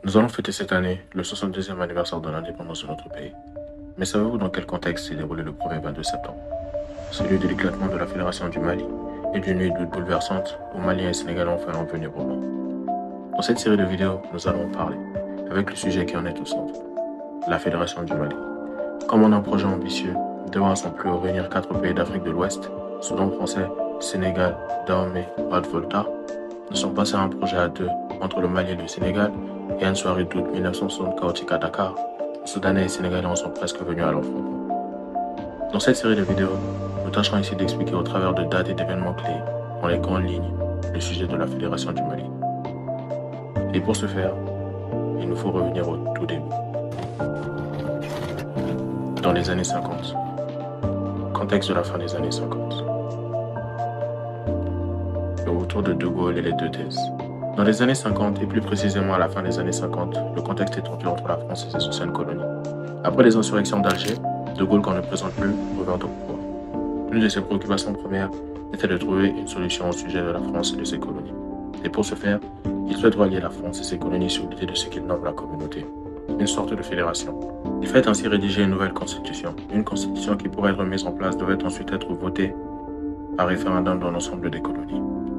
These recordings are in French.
Nous allons fêter cette année le 62e anniversaire de l'indépendance de notre pays. Mais savez-vous dans quel contexte s'est déroulé le premier 22 septembre? Celui de l'éclatement de la Fédération du Mali et d'une nuit d'août bouleversante où Maliens et Sénégalais ont fait en venir au monde. Dans cette série de vidéos, nous allons en parler, avec le sujet qui en est au centre, la Fédération du Mali. Comme en un projet ambitieux, devant à son plus haut réunir 4 pays d'Afrique de l'Ouest, Soudan français, Sénégal, Dahomey, Haute-Volta, nous sommes passés à un projet à deux entre le Mali et le Sénégal, et à une soirée d'août 1960 chaotique à Dakar, Soudanais et Sénégalais en sont presque venus à l'affrontement. Dans cette série de vidéos, nous tâcherons ici d'expliquer au travers de dates et d'événements clés, dans les grandes lignes, le sujet de la Fédération du Mali. Et pour ce faire, il nous faut revenir au tout début. Dans les années 50. Contexte de la fin des années 50. Le retour de De Gaulle et les deux thèses. Dans les années 50, et plus précisément à la fin des années 50, le contexte est tendu entre la France et ses anciennes colonies. Après les insurrections d'Alger, De Gaulle, qu'on ne présente plus, revint au pouvoir. L'une de ses préoccupations premières était de trouver une solution au sujet de la France et de ses colonies. Et pour ce faire, il souhaite relier la France et ses colonies sur l'idée de ce qu'il nomme la communauté, une sorte de fédération. Il fait ainsi rédiger une nouvelle constitution. Une constitution qui, pour être mise en place, devait ensuite être votée par référendum dans l'ensemble des colonies.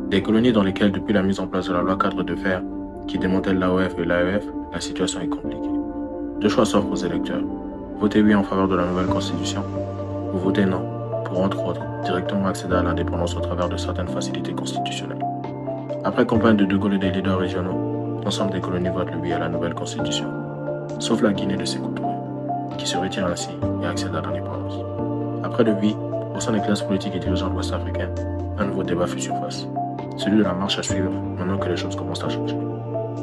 Des colonies dans lesquelles, depuis la mise en place de la loi cadre de fer qui démantèle l'AOF et l'AEF, la situation est compliquée. Deux choix s'offrent aux électeurs. Votez oui en faveur de la nouvelle constitution ou votez non pour, entre autres, directement accéder à l'indépendance au travers de certaines facilités constitutionnelles. Après campagne de De Gaulle et des leaders régionaux, l'ensemble des colonies votent le oui à la nouvelle constitution, sauf la Guinée de Sékou Touré, qui se retire ainsi et accède à l'indépendance. Après le oui, au sein des classes politiques et dirigeantes ouest-africaines, un nouveau débat fait surface. Celui de la marche à suivre maintenant que les choses commencent à changer.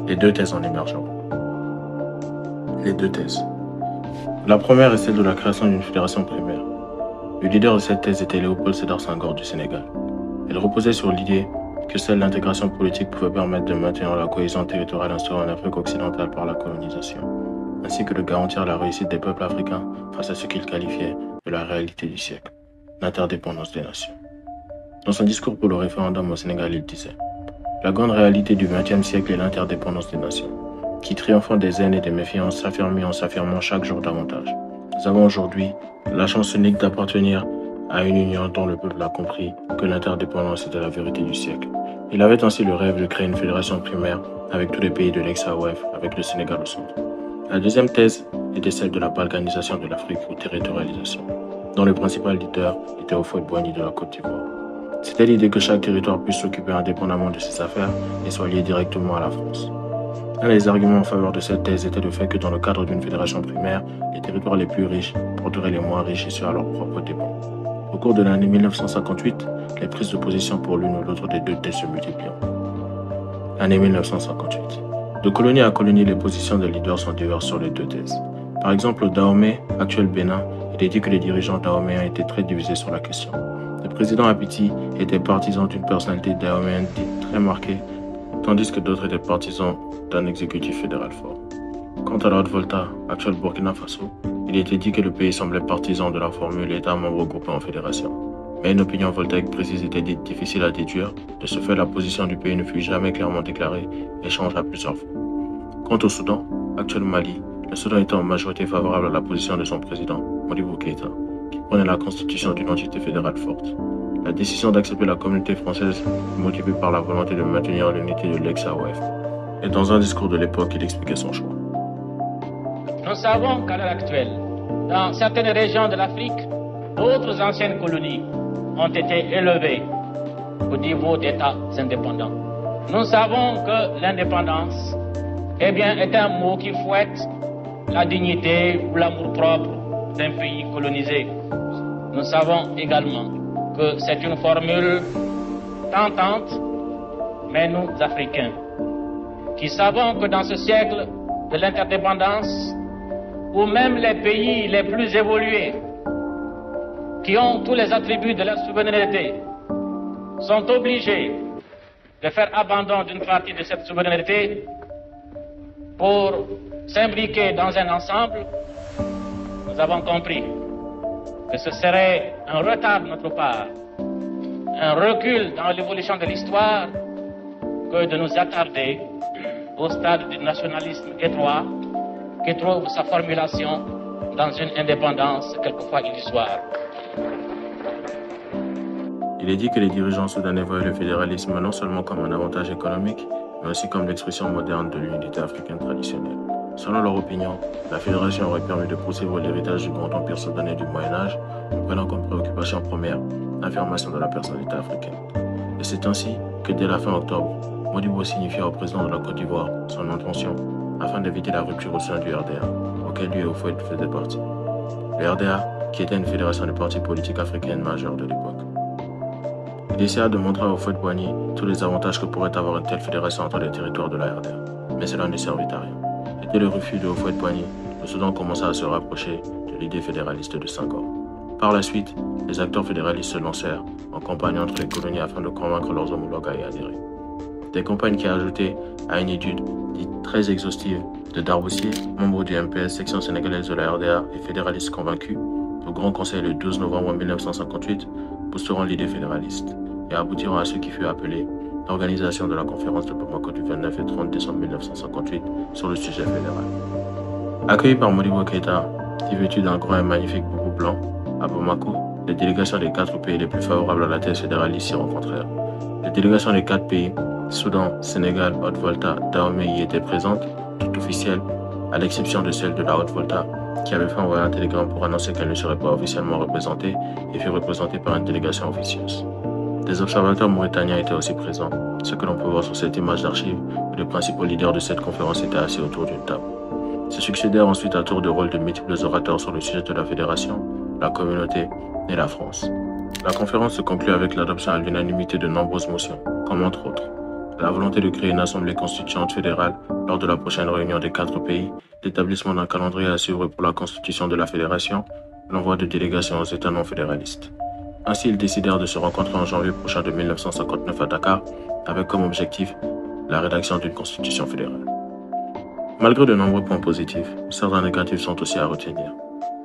Les deux thèses en émergeront. Les deux thèses. La première est celle de la création d'une fédération primaire. Le leader de cette thèse était Léopold Sédar Senghor du Sénégal. Elle reposait sur l'idée que seule l'intégration politique pouvait permettre de maintenir la cohésion territoriale instaurée en Afrique occidentale par la colonisation, ainsi que de garantir la réussite des peuples africains face à ce qu'il qualifiait de la réalité du siècle, l'interdépendance des nations. Dans son discours pour le référendum au Sénégal, il disait « La grande réalité du XXe siècle est l'interdépendance des nations, qui, triomphant des haines et des méfiances, s'affirme en s'affirmant chaque jour davantage. Nous avons aujourd'hui la chance unique d'appartenir à une union dont le peuple a compris que l'interdépendance était la vérité du siècle. » Il avait ainsi le rêve de créer une fédération primaire avec tous les pays de l'ex-AOF, avec le Sénégal au centre. La deuxième thèse était celle de la balkanisation de l'Afrique ou territorialisation, dont le principal leader était Houphouët-Boigny de la Côte d'Ivoire. C'était l'idée que chaque territoire puisse s'occuper indépendamment de ses affaires et soit lié directement à la France. Un des arguments en faveur de cette thèse était le fait que dans le cadre d'une fédération primaire, les territoires les plus riches porteraient les moins riches et ce à leur propre dépens. Au cours de l'année 1958, les prises de position pour l'une ou l'autre des deux thèses se multiplieront. Année 1958. De colonie à colonie, les positions des leaders sont diverses sur les deux thèses. Par exemple, au Dahomey, actuel Bénin, il est dit que les dirigeants dahoméens étaient très divisés sur la question. Le président Apiti était partisan d'une personnalité dahoméenne dite très marquée, tandis que d'autres étaient partisans d'un exécutif fédéral fort. Quant à la Haute-Volta, actuel Burkina Faso, il était dit que le pays semblait partisan de la formule État membre regroupé en fédération. Mais une opinion voltaïque précise était dite difficile à déduire, de ce fait la position du pays ne fut jamais clairement déclarée et changea plusieurs fois. Quant au Soudan, actuel Mali, le Soudan était en majorité favorable à la position de son président, Modibo Keïta, qui prenait la constitution d'une entité fédérale forte. La décision d'accepter la communauté française fut motivée par la volonté de maintenir l'unité de l'ex-AOF. Et dans un discours de l'époque, il expliquait son choix. Nous savons qu'à l'heure actuelle, dans certaines régions de l'Afrique, d'autres anciennes colonies ont été élevées au niveau d'États indépendants. Nous savons que l'indépendance est un mot qui fouette la dignité ou l'amour-propre d'un pays colonisé. Nous savons également que c'est une formule tentante, mais nous, Africains, qui savons que dans ce siècle de l'interdépendance, où même les pays les plus évolués, qui ont tous les attributs de la souveraineté, sont obligés de faire abandon d'une partie de cette souveraineté pour s'imbriquer dans un ensemble, nous avons compris que ce serait un retard de notre part, un recul dans l'évolution de l'histoire, que de nous attarder au stade du nationalisme étroit qui trouve sa formulation dans une indépendance quelquefois illusoire. Il est dit que les dirigeants soudanais voient le fédéralisme non seulement comme un avantage économique, mais aussi comme l'expression moderne de l'unité africaine traditionnelle. Selon leur opinion, la fédération aurait permis de poursuivre l'héritage du grand empire soudanais du Moyen-Âge en prenant comme préoccupation première l'affirmation de la personnalité africaine. Et c'est ainsi que dès la fin octobre, Modibo signifia au président de la Côte d'Ivoire son intention afin d'éviter la rupture au sein du RDA, auquel lui et Houphouët faisaient partie. Le RDA, qui était une fédération de partis politiques africaines majeure de l'époque. Il essaya de montrer à Houphouët-Boigny tous les avantages que pourrait avoir une telle fédération entre les territoires de la RDA, mais cela ne servit à rien. Et dès le refus de Houphouët-Boigny, le Soudan commença à se rapprocher de l'idée fédéraliste de Senghor. Par la suite, les acteurs fédéralistes se lancèrent en campagne entre les colonies afin de convaincre leurs homologues à y adhérer. Des campagnes qui ajoutaient à une étude dite très exhaustive de Darboussier, membre du MPS, section sénégalaise de la RDA et fédéraliste convaincu, au Grand Conseil le 12 novembre 1958, boosteront l'idée fédéraliste et aboutiront à ce qui fut appelé l'organisation de la conférence de Bamako du 29 et 30 décembre 1958 sur le sujet fédéral. Accueillis par Modibo Keïta, vêtu d'un grand et magnifique boubou blanc, à Bamako, les délégations des 4 pays les plus favorables à la thèse fédéraliste s'y rencontrèrent. Les délégations des 4 pays, Soudan, Sénégal, Haute-Volta, Dahomey y étaient présentes, toutes officielles, à l'exception de celle de la Haute-Volta, qui avait fait envoyer un télégramme pour annoncer qu'elle ne serait pas officiellement représentée et fut représentée par une délégation officieuse. Des observateurs mauritaniens étaient aussi présents, ce que l'on peut voir sur cette image d'archive où les principaux leaders de cette conférence étaient assis autour d'une table. Se succédèrent ensuite à tour de rôle de multiples orateurs sur le sujet de la fédération, la communauté et la France. La conférence se conclut avec l'adoption à l'unanimité de nombreuses motions, comme entre autres la volonté de créer une assemblée constituante fédérale lors de la prochaine réunion des 4 pays, l'établissement d'un calendrier à suivre pour la constitution de la fédération, l'envoi de délégations aux États non fédéralistes. Ainsi, ils décidèrent de se rencontrer en janvier prochain de 1959 à Dakar, avec comme objectif la rédaction d'une constitution fédérale. Malgré de nombreux points positifs, certains négatifs sont aussi à retenir.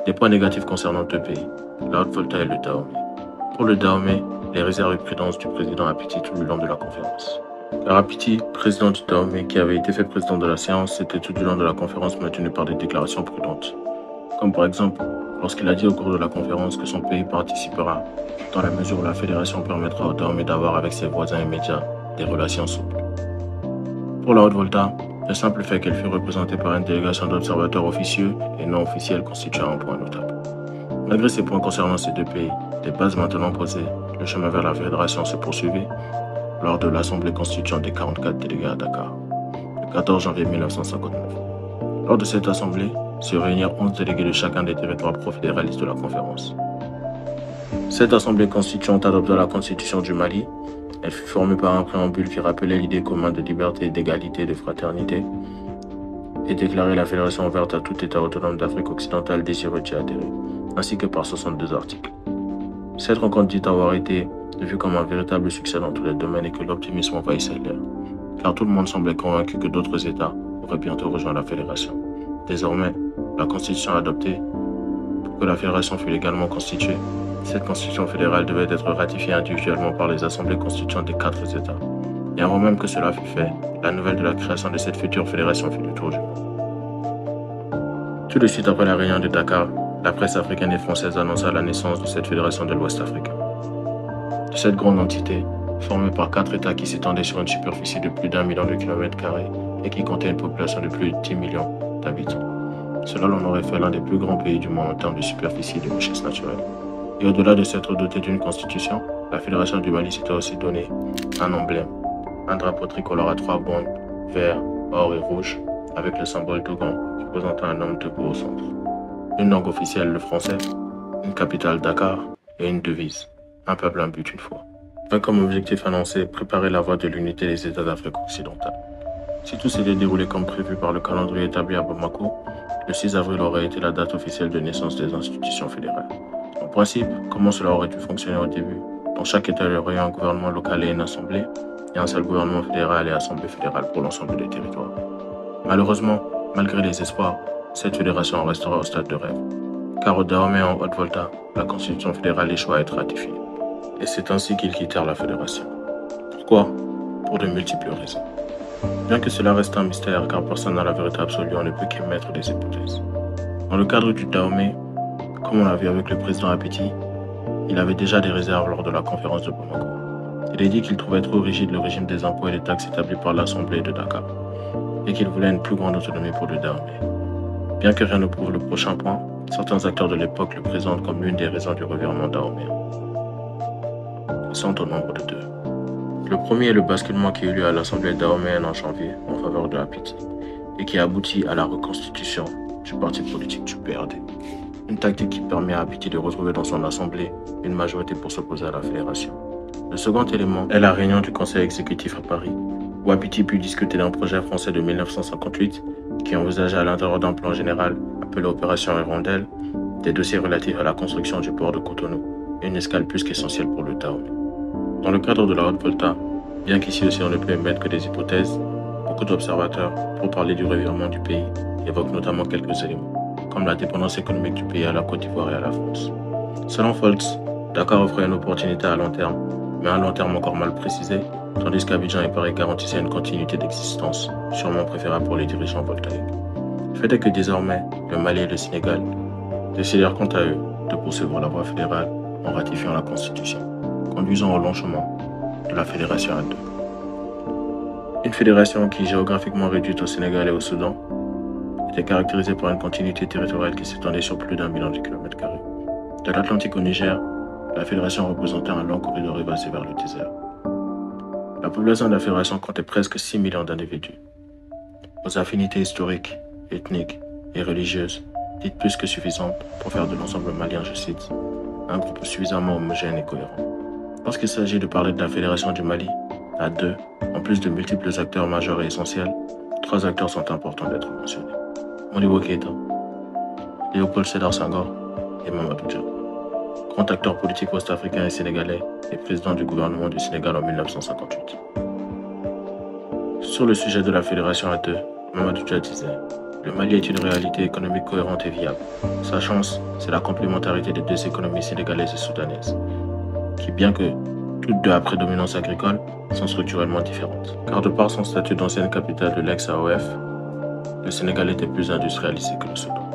Des points négatifs concernant 2 pays, la Haute-Volta et le Dahomey. Pour le Dahomey, les réserves et prudences du président Apiti tout le long de la conférence. Car Apiti, président du Dahomey, qui avait été fait président de la séance, s'était tout du long de la conférence maintenu par des déclarations prudentes. Comme par exemple, lorsqu'il a dit au cours de la conférence que son pays participera, dans la mesure où la fédération permettra au Dahomey d'avoir avec ses voisins immédiats des relations souples. Pour la Haute-Volta, le simple fait qu'elle fut représentée par une délégation d'observateurs officieux et non officiels constitue un point notable. Malgré ces points concernant ces 2 pays, les bases maintenant posées, le chemin vers la fédération se poursuivait lors de l'Assemblée constituante des 44 délégués à Dakar, le 14 janvier 1959. Lors de cette assemblée, se réunirent 11 délégués de chacun des territoires pro-fédéralistes de la conférence. Cette assemblée constituante adopta la constitution du Mali. Elle fut formée par un préambule qui rappelait l'idée commune de liberté, d'égalité et de fraternité et déclarait la fédération ouverte à tout État autonome d'Afrique occidentale désireux d'y adhérer, ainsi que par 62 articles. Cette rencontre dit avoir été vue comme un véritable succès dans tous les domaines et que l'optimisme envahissait l'air, car tout le monde semblait convaincu que d'autres États auraient bientôt rejoint la fédération. Désormais, la constitution adoptée, pour que la fédération fût légalement constituée, cette constitution fédérale devait être ratifiée individuellement par les assemblées constituantes des 4 États. Et avant même que cela fût fait, la nouvelle de la création de cette future fédération fit le tour du monde. Tout de suite après la réunion de Dakar, la presse africaine et française annonça la naissance de cette fédération de l'Ouest africain. De cette grande entité, formée par 4 États qui s'étendaient sur une superficie de plus d'1 million de kilomètres carrés et qui comptait une population de plus de 10 millions d'habitants. Cela l'en aurait fait l'un des plus grands pays du monde en termes de superficie et de richesse naturelle. Et au-delà de s'être doté d'une constitution, la Fédération du Mali s'était aussi donné un emblème, un drapeau tricolore à 3 bandes, vert, or et rouge, avec le symbole Dogon représentant un homme debout au centre. Une langue officielle, le français, une capitale Dakar et une devise, un peuple, un but, une foi. Avec comme objectif annoncé, préparer la voie de l'unité des États d'Afrique occidentale. Si tout s'était déroulé comme prévu par le calendrier établi à Bamako, le 6 avril aurait été la date officielle de naissance des institutions fédérales. En principe, comment cela aurait dû fonctionner au début? Dans chaque État, il y aurait un gouvernement local et une assemblée, et un seul gouvernement fédéral et assemblée fédérale pour l'ensemble des territoires. Malheureusement, malgré les espoirs, cette fédération restera au stade de rêve. Car au Dahomey en Haute-Volta, la constitution fédérale échoua à être ratifiée. Et c'est ainsi qu'ils quittèrent la fédération. Pourquoi? Pour de multiples raisons. Bien que cela reste un mystère car personne n'a la vérité absolue, on ne peut qu'émettre des hypothèses. Dans le cadre du Dahomey, comme on l'a vu avec le président Apiti, il avait déjà des réserves lors de la conférence de Bamako. Il a dit qu'il trouvait trop rigide le régime des impôts et des taxes établi par l'Assemblée de Dakar et qu'il voulait une plus grande autonomie pour le Dahomey. Bien que rien ne prouve le prochain point, certains acteurs de l'époque le présentent comme l'une des raisons du revirement dahoméen. Ils sont au nombre de 2. Le premier est le basculement qui eut lieu à l'Assemblée dahoméenne en janvier en faveur de Apiti et qui aboutit à la reconstitution du parti politique du PRD. Une tactique qui permet à Apiti de retrouver dans son assemblée une majorité pour s'opposer à la fédération. Le second élément est la réunion du conseil exécutif à Paris, où Apiti put discuter d'un projet français de 1958 qui envisageait à l'intérieur d'un plan général appelé Opération Hirondelle des dossiers relatifs à la construction du port de Cotonou, une escale plus qu'essentielle pour le Dahomey. Dans le cadre de la Haute-Volta, bien qu'ici aussi on ne peut émettre que des hypothèses, beaucoup d'observateurs, pour parler du revirement du pays, évoquent notamment quelques éléments, comme la dépendance économique du pays à la Côte d'Ivoire et à la France. Selon Foltz, Dakar offrait une opportunité à long terme, mais un long terme encore mal précisé, tandis qu'Abidjan et Paris garantissaient une continuité d'existence, sûrement préférable pour les dirigeants voltaïques. Le fait est que désormais, le Mali et le Sénégal décidèrent quant à eux de poursuivre la voie fédérale en ratifiant la Constitution, conduisant au long chemin de la fédération à 2. Une fédération qui, géographiquement réduite au Sénégal et au Soudan, était caractérisée par une continuité territoriale qui s'étendait sur plus d'1 million de kilomètres carrés. De l'Atlantique au Niger, la fédération représentait un long corridor évasé vers le désert. La population de la fédération comptait presque 6 millions d'individus, aux affinités historiques, ethniques et religieuses dites plus que suffisantes pour faire de l'ensemble malien, je cite, un groupe suffisamment homogène et cohérent. Lorsqu'il s'agit de parler de la fédération du Mali, à 2, en plus de multiples acteurs majeurs et essentiels, 3 acteurs sont importants d'être mentionnés. Modibo Keïta, Léopold Sédar Senghor et Mamadou Dia. Grand acteur politique ouest-africain et sénégalais et président du gouvernement du Sénégal en 1958. Sur le sujet de la fédération à 2, Mamadou Dia disait « Le Mali est une réalité économique cohérente et viable. Sa chance, c'est la complémentarité des 2 économies sénégalaises et soudanaises, qui, bien que toutes 2 à prédominance agricole, sont structurellement différentes. Car de par son statut d'ancienne capitale de l'ex-AOF, le Sénégal était plus industrialisé que le Soudan.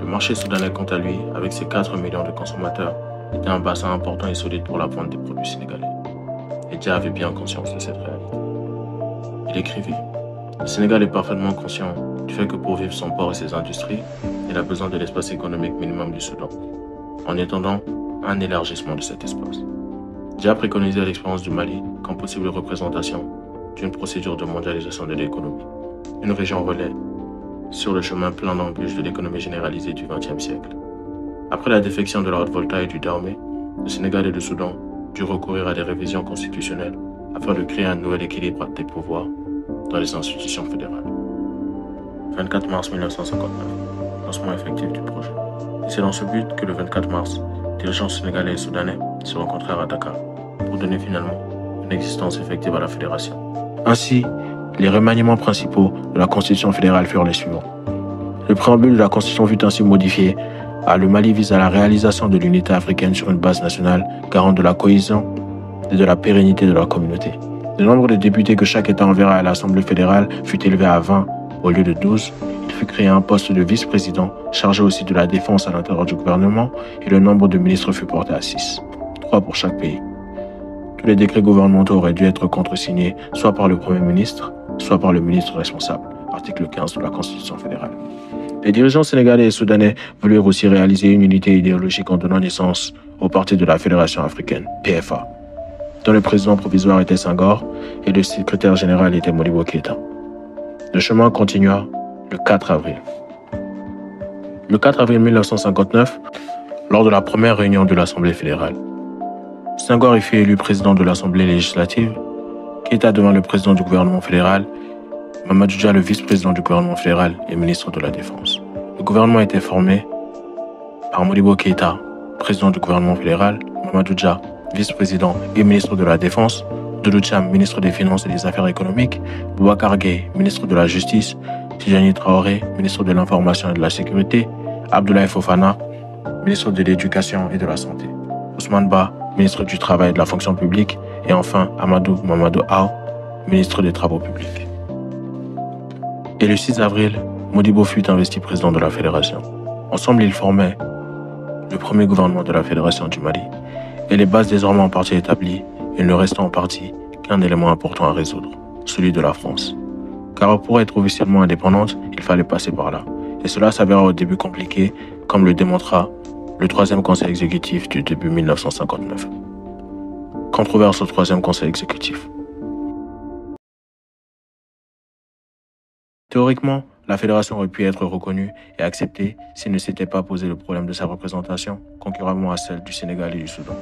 Le marché soudanais, quant à lui, avec ses 4 millions de consommateurs, était un bassin important et solide pour la vente des produits sénégalais. Et Dia avait bien conscience de cette réalité. Il écrivait « Le Sénégal est parfaitement conscient du fait que pour vivre son port et ses industries, il a besoin de l'espace économique minimum du Soudan, en étendant un élargissement de cet espace. » Dia préconisait l'expérience du Mali comme possible représentation d'une procédure de mondialisation de l'économie, une région relais sur le chemin plein d'embûches de l'économie généralisée du XXe siècle. Après la défection de la Haute-Volta et du Dahomey, le Sénégal et le Soudan durent recourir à des révisions constitutionnelles afin de créer un nouvel équilibre des pouvoirs dans les institutions fédérales. 24 mars 1959, lancement effectif du projet. Et c'est dans ce but que le 24 mars, dirigeants sénégalais et soudanais se rencontrèrent à Dakar pour donner finalement une existence effective à la fédération. Ainsi, les remaniements principaux de la Constitution fédérale furent les suivants. Le préambule de la Constitution fut ainsi modifié à le Mali vise à la réalisation de l'unité africaine sur une base nationale garante de la cohésion et de la pérennité de la communauté. Le nombre de députés que chaque État enverra à l'Assemblée fédérale fut élevé à 20 au lieu de 12. Il fut créé un poste de vice-président chargé aussi de la défense à l'intérieur du gouvernement et le nombre de ministres fut porté à 6, 3 pour chaque pays. Tous les décrets gouvernementaux auraient dû être contresignés soit par le Premier ministre, soit par le ministre responsable, article 15 de la Constitution fédérale. Les dirigeants sénégalais et soudanais voulurent aussi réaliser une unité idéologique en donnant naissance au Parti de la Fédération africaine, PFA, dont le président provisoire était Senghor et le secrétaire général était Modibo Keïta. Le chemin continua le 4 avril. Le 4 avril 1959, lors de la première réunion de l'Assemblée fédérale, Senghor fut élu président de l'Assemblée législative, Keïta devint le président du gouvernement fédéral, Mamadou Dia le vice-président du gouvernement fédéral et ministre de la Défense. Le gouvernement était formé par Modibo Keïta, président du gouvernement fédéral, Mamadou Dia, vice-président et ministre de la Défense, Doudou Thiam, ministre des Finances et des Affaires économiques, Boubacar Gaye, ministre de la Justice, Tidjani Traoré, ministre de l'Information et de la Sécurité, Abdoulaye Fofana, ministre de l'Éducation et de la Santé, Ousmane Ba, ministre du Travail et de la Fonction publique, et enfin Amadou Mamadou Aw, ministre des Travaux publics. Et le 6 avril, Modibo fut investi président de la fédération. Ensemble, ils formaient le premier gouvernement de la fédération du Mali. Et les bases désormais en partie établies, il ne restait en partie qu'un élément important à résoudre, celui de la France. Car pour être officiellement indépendante, il fallait passer par là. Et cela s'avéra au début compliqué, comme le démontra le troisième conseil exécutif du début 1959. Controverse au troisième conseil exécutif. Théoriquement, la fédération aurait pu être reconnue et acceptée s'il ne s'était pas posé le problème de sa représentation, concurremment à celle du Sénégal et du Soudan.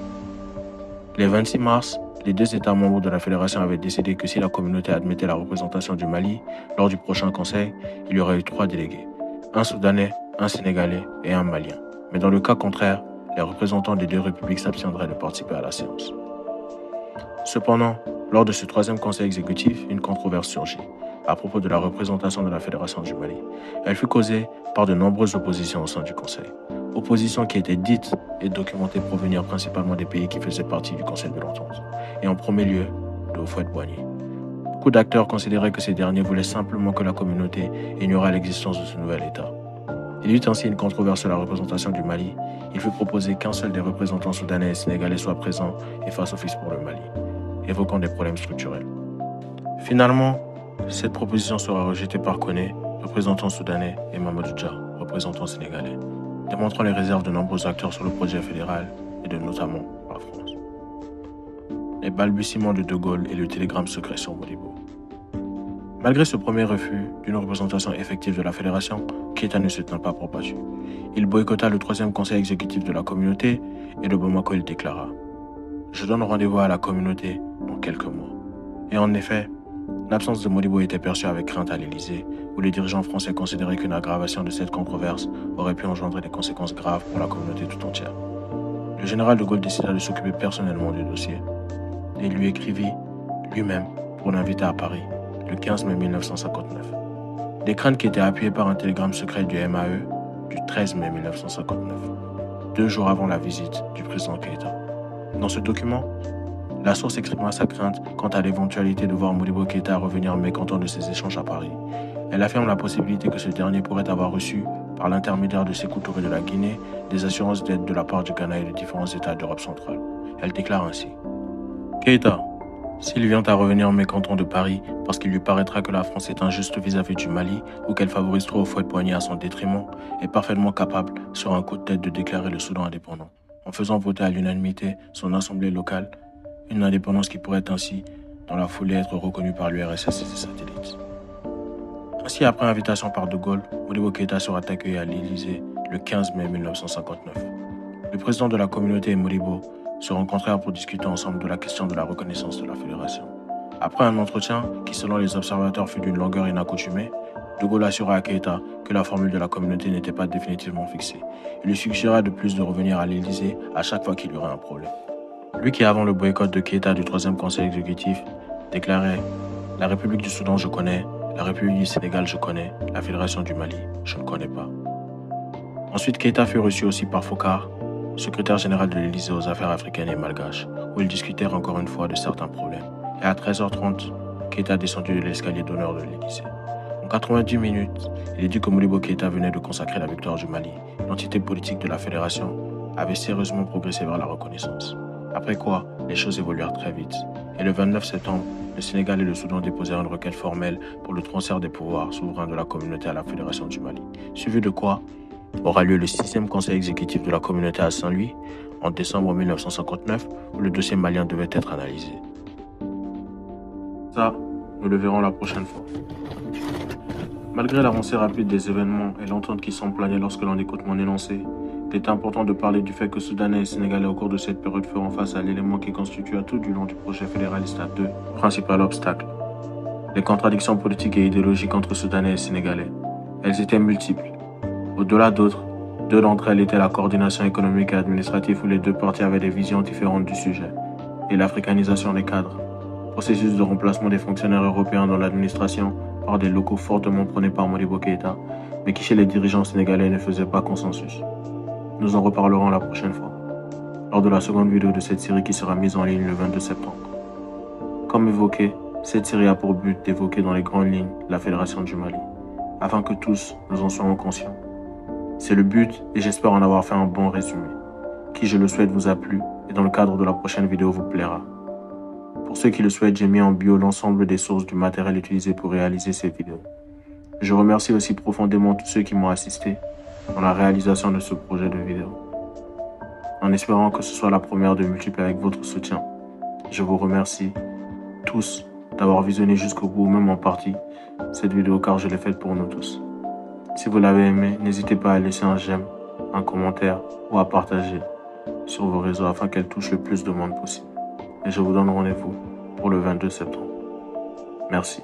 Le 26 mars, les deux États membres de la fédération avaient décidé que si la communauté admettait la représentation du Mali, lors du prochain conseil, il y aurait eu 3 délégués, un Soudanais, un Sénégalais et un Malien. Mais dans le cas contraire, les représentants des deux républiques s'abstiendraient de participer à la séance. Cependant, lors de ce troisième conseil exécutif, une controverse surgit à propos de la représentation de la Fédération du Mali. Elle fut causée par de nombreuses oppositions au sein du Conseil. Oppositions qui étaient dites et documentées provenir principalement des pays qui faisaient partie du Conseil de l'Entente, et en premier lieu de Houphouët-Boigny. Beaucoup d'acteurs considéraient que ces derniers voulaient simplement que la communauté ignorât l'existence de ce nouvel État. Il y eut ainsi une controverse sur la représentation du Mali. Il fut proposé qu'un seul des représentants soudanais et sénégalais soit présent et fasse office pour le Mali, évoquant des problèmes structurels. Finalement, cette proposition sera rejetée par Koné, représentant soudanais, et Mamadou Dia, représentant sénégalais, démontrant les réserves de nombreux acteurs sur le projet fédéral et de notamment la France. Les balbutiements de De Gaulle et le télégramme secret sur Modibo. Malgré ce premier refus d'une représentation effective de la fédération, Keïta ne se tint pas pour battu. Il boycotta le troisième conseil exécutif de la communauté et de Bamako il déclara « Je donne rendez-vous à la communauté dans quelques mois ». Et en effet, l'absence de Modibo était perçue avec crainte à l'Élysée, où les dirigeants français considéraient qu'une aggravation de cette controverse aurait pu engendrer des conséquences graves pour la communauté tout entière. Le général de Gaulle décida de s'occuper personnellement du dossier et lui écrivit lui-même pour l'inviter à Paris le 15 mai 1959. Des craintes qui étaient appuyées par un télégramme secret du MAE du 13 mai 1959, 2 jours avant la visite du président Keïta. Dans ce document, la source exprima sa crainte quant à l'éventualité de voir Modibo Keïta revenir mécontent de ses échanges à Paris. Elle affirme la possibilité que ce dernier pourrait avoir reçu, par l'intermédiaire de Sékou Touré de la Guinée, des assurances d'aide de la part du Ghana et de différents États d'Europe centrale. Elle déclare ainsi « Keïta, s'il vient à revenir mécontent de Paris parce qu'il lui paraîtra que la France est injuste vis-à-vis du Mali ou qu'elle favorise trop Houphouët-Boigny à son détriment, est parfaitement capable, sur un coup de tête, de déclarer le Soudan indépendant, en faisant voter à l'unanimité son assemblée locale, une indépendance qui pourrait ainsi, dans la foulée, être reconnue par l'URSS et ses satellites. » Ainsi, après invitation par De Gaulle, Modibo Keïta sera accueilli à l'Élysée le 15 mai 1959. Le président de la communauté et Modibo se rencontrèrent pour discuter ensemble de la question de la reconnaissance de la fédération. Après un entretien qui, selon les observateurs, fut d'une longueur inaccoutumée, De Gaulle assura à Keïta que la formule de la communauté n'était pas définitivement fixée. Il lui suggéra de plus de revenir à l'Élysée à chaque fois qu'il y aurait un problème. Lui qui, avant le boycott de Keïta du troisième conseil exécutif, déclarait « La République du Soudan, je connais. La République du Sénégal, je connais. La Fédération du Mali, je ne connais pas. » Ensuite, Keïta fut reçu aussi par Foccart, secrétaire général de l'Élysée aux affaires africaines et malgaches, où ils discutèrent encore une fois de certains problèmes. Et à 13h30, Keïta descendu de l'escalier d'honneur de l'Élysée. En 90 minutes, il est dit que Modibo Keïta venait de consacrer la victoire du Mali. L'entité politique de la Fédération avait sérieusement progressé vers la reconnaissance. Après quoi, les choses évoluèrent très vite. Et le 29 septembre, le Sénégal et le Soudan déposèrent une requête formelle pour le transfert des pouvoirs souverains de la communauté à la Fédération du Mali. Suivi de quoi aura lieu le 6e conseil exécutif de la communauté à Saint-Louis en décembre 1959, où le dossier malien devait être analysé. Ça, nous le verrons la prochaine fois. Malgré l'avancée rapide des événements et l'entente qui semble planer lorsque l'on écoute mon énoncé, il est important de parler du fait que Soudanais et Sénégalais au cours de cette période feront face à l'élément qui constitue à tout du long du projet fédéraliste à 2 principal obstacle. Les contradictions politiques et idéologiques entre Soudanais et Sénégalais. Elles étaient multiples. Au-delà d'autres, 2 d'entre elles étaient la coordination économique et administrative où les 2 parties avaient des visions différentes du sujet, et l'africanisation des cadres, processus de remplacement des fonctionnaires européens dans l'administration par des locaux fortement prônés par Modibo Keïta, mais qui chez les dirigeants sénégalais ne faisaient pas consensus. Nous en reparlerons la prochaine fois, lors de la seconde vidéo de cette série qui sera mise en ligne le 22 septembre. Comme évoqué, cette série a pour but d'évoquer dans les grandes lignes la Fédération du Mali. afin que tous nous en soyons conscients. C'est le but et j'espère en avoir fait un bon résumé, qui je le souhaite vous a plu et dans le cadre de la prochaine vidéo vous plaira. Pour ceux qui le souhaitent, j'ai mis en bio l'ensemble des sources du matériel utilisé pour réaliser ces vidéos. Je remercie aussi profondément tous ceux qui m'ont assisté dans la réalisation de ce projet de vidéo. En espérant que ce soit la première de multiples avec votre soutien, je vous remercie tous d'avoir visionné jusqu'au bout, même en partie, cette vidéo car je l'ai faite pour nous tous. Si vous l'avez aimé, n'hésitez pas à laisser un j'aime, un commentaire ou à partager sur vos réseaux afin qu'elle touche le plus de monde possible. Et je vous donne rendez-vous pour le 22 septembre. Merci.